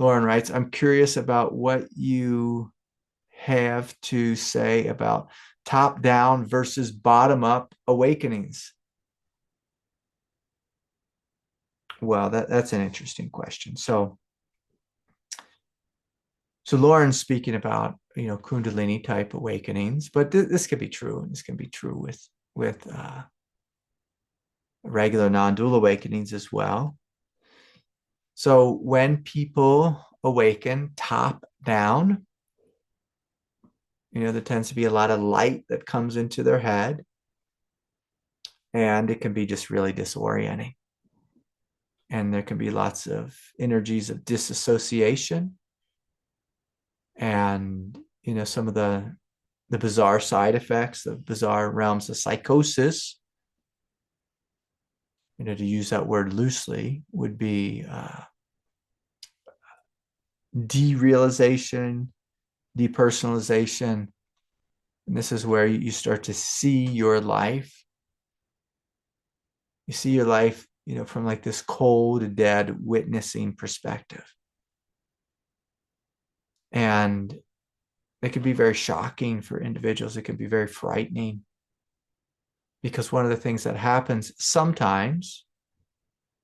Lauren writes, I'm curious about what you have to say about top down versus bottom up awakenings. Well, that's an interesting question. So Lauren's speaking about, Kundalini type awakenings, but this can be true. This can be true with regular non-dual awakenings as well. So when people awaken top down, there tends to be a lot of light that comes into their head, and it can be just really disorienting. And there can be lots of energies of disassociation and, some of the bizarre side effects, the bizarre realms of psychosis, to use that word loosely, would be derealization, depersonalization. And this is where you start to see your life. You see your life, from like this cold, dead, witnessing perspective. And it can be very shocking for individuals. It can be very frightening because one of the things that happens sometimes,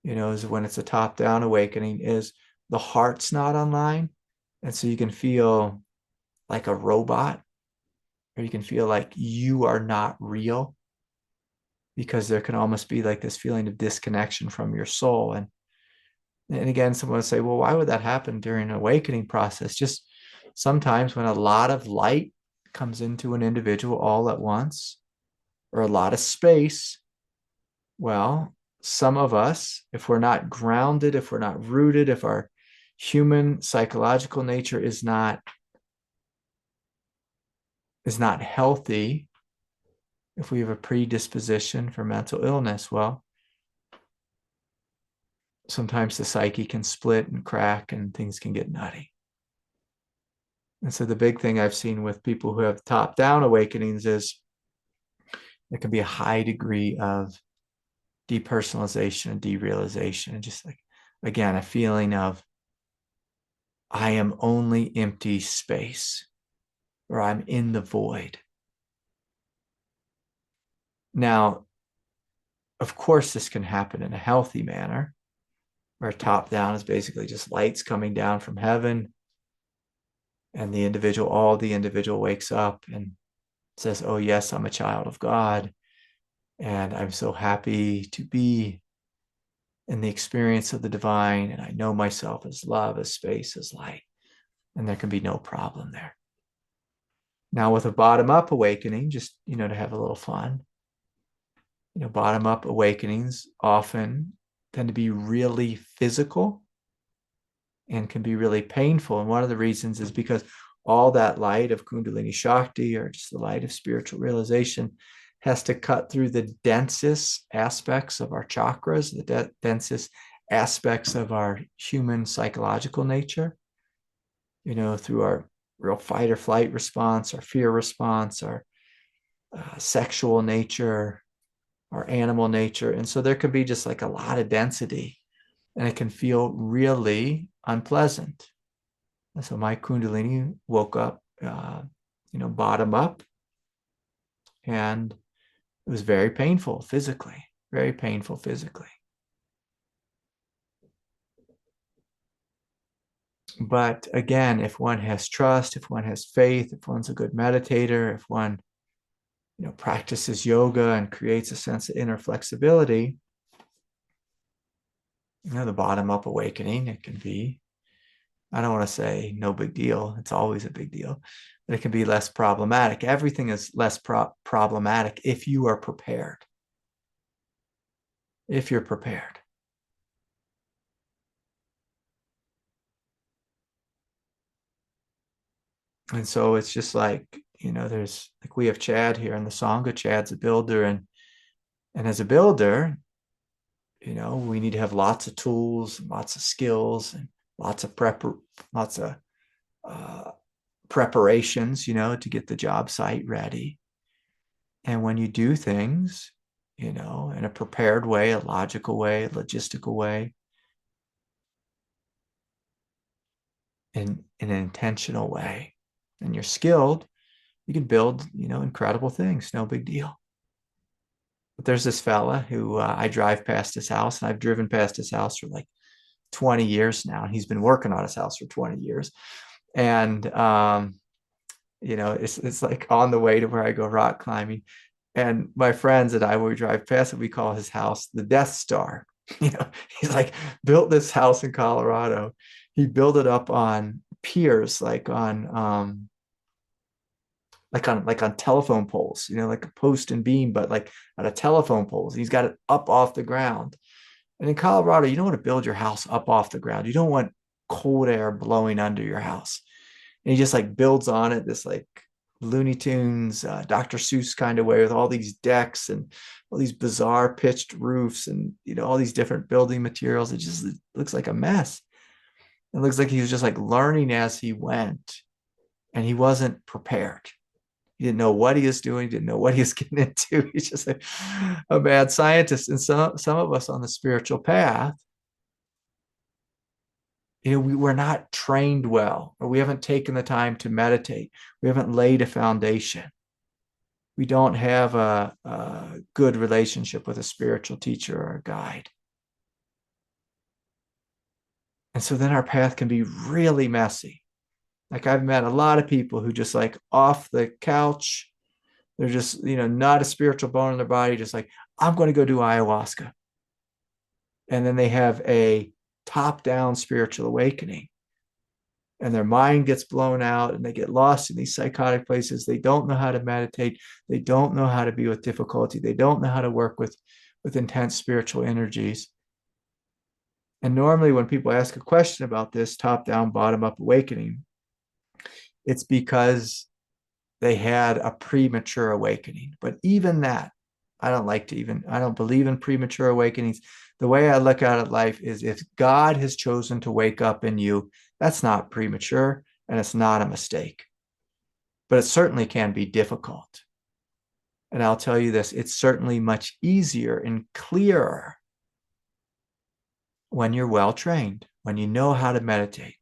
is when it's a top-down awakening, is the heart's not online. And so you can feel like a robot, or you can feel like you are not real, because there can almost be like this feeling of disconnection from your soul. And again, someone would say, well, why would that happen during an awakening process? Just sometimes when a lot of light comes into an individual all at once, or a lot of space, well, some of us, if we're not grounded, if we're not rooted, if our human psychological nature is not healthy, if we have a predisposition for mental illness, well, sometimes the psyche can split and crack and things can get nutty. And so the big thing I've seen with people who have top-down awakenings is there can be a high degree of depersonalization and derealization, and just like, again, a feeling of I am only empty space, or I'm in the void. Now, of course, this can happen in a healthy manner, where top down is basically just lights coming down from heaven, and all the individual wakes up and says, oh yes, I'm a child of God, and I'm so happy to be in the experience of the divine, and I know myself as love, as space, as light, and there can be no problem there. Now with a bottom-up awakening, just, to have a little fun, bottom-up awakenings often tend to be really physical and can be really painful. And one of the reasons is because all that light of Kundalini Shakti, or just the light of spiritual realization, has to cut through the densest aspects of our chakras, the densest aspects of our human psychological nature, through our real fight or flight response, our fear response, our sexual nature, our animal nature. And so there can be just like a lot of density, and it can feel really unpleasant. And so my Kundalini woke up, bottom up, and it was very painful physically, very painful physically. But again, if one has trust, if one has faith, if one's a good meditator, if one, practices yoga and creates a sense of inner flexibility, the bottom up awakening, it can be, I don't want to say no big deal. It's always a big deal, but it can be less problematic. Everything is less problematic if you are prepared. If you're prepared. And so it's just like, there's like, we have Chad here in the Sangha. Chad's a builder, and as a builder, we need to have lots of tools, lots of skills, and lots of uh, preparations, to get the job site ready. And when you do things, in a prepared way, a logical way, a logistical way, in an intentional way, and you're skilled, you can build, incredible things. No big deal. But there's this fella who I drive past his house, and I've driven past his house for like 20 years now. And he's been working on his house for 20 years. And, it's like on the way to where I go rock climbing. And my friends and I, when we drive past it, we call his house the Death Star. He's like built this house in Colorado. He built it up on piers, like on telephone poles, like a post and beam, but like on a telephone poles. He's got it up off the ground. And in Colorado, you don't want to build your house up off the ground. You don't want cold air blowing under your house. And he just like builds on it this like Looney Tunes, Dr. Seuss kind of way, with all these decks and all these bizarre pitched roofs and all these different building materials. It looks like a mess. It looks like he was just like learning as he went, and he wasn't prepared. He didn't know what he was doing. He didn't know what he was getting into. He's just a bad scientist. And some of us on the spiritual path, we're not trained well, or we haven't taken the time to meditate. We haven't laid a foundation. We don't have a good relationship with a spiritual teacher or a guide. And so then our path can be really messy. Like I've met a lot of people who just like off the couch, they're just, not a spiritual bone in their body, just like, I'm going to go do ayahuasca. And then they have a top-down spiritual awakening. And their mind gets blown out and they get lost in these psychotic places. They don't know how to meditate. They don't know how to be with difficulty. They don't know how to work with intense spiritual energies. And normally when people ask a question about this top-down, bottom-up awakening, it's because they had a premature awakening. But even that, I don't believe in premature awakenings. The way I look at life is, if God has chosen to wake up in you, that's not premature and it's not a mistake. But it certainly can be difficult. And I'll tell you this, it's certainly much easier and clearer when you're well trained, when you know how to meditate,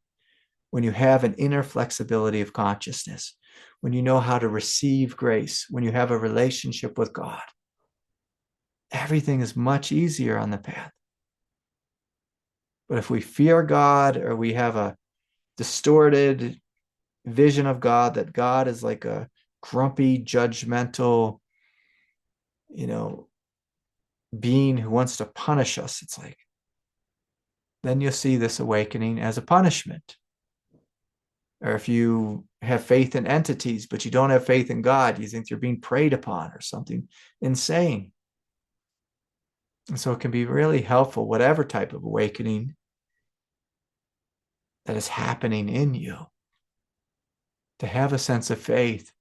when you have an inner flexibility of consciousness, when you know how to receive grace, when you have a relationship with God. Everything is much easier on the path. But if we fear God, or we have a distorted vision of God, that God is like a grumpy, judgmental, being who wants to punish us, it's like, then you'll see this awakening as a punishment. Or if you have faith in entities, but you don't have faith in God, you think you're being preyed upon or something insane. And so it can be really helpful, whatever type of awakening that is happening in you, to have a sense of faith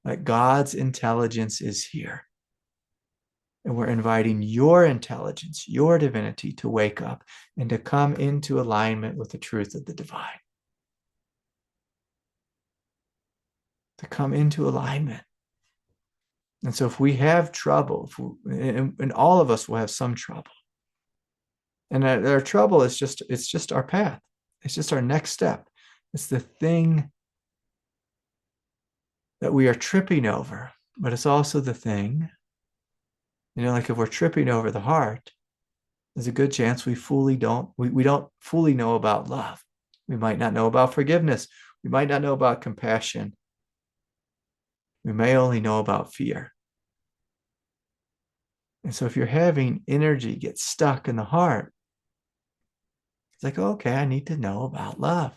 that God's intelligence is here. And we're inviting your intelligence, your divinity, to wake up and to come into alignment with the truth of the divine. To come into alignment. And so if we have trouble, and all of us will have some trouble, and our trouble is it's just our path. It's just our next step. It's the thing that we are tripping over, but it's also the thing, like if we're tripping over the heart, there's a good chance we don't fully know about love. We might not know about forgiveness. We might not know about compassion. We may only know about fear. And so if you're having energy get stuck in the heart, it's like, okay, I need to know about love.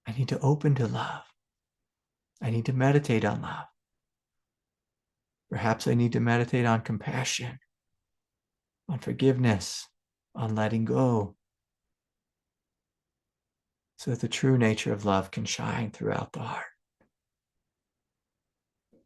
I need to open to love. I need to meditate on love. Perhaps I need to meditate on compassion, on forgiveness, on letting go, so that the true nature of love can shine throughout the heart.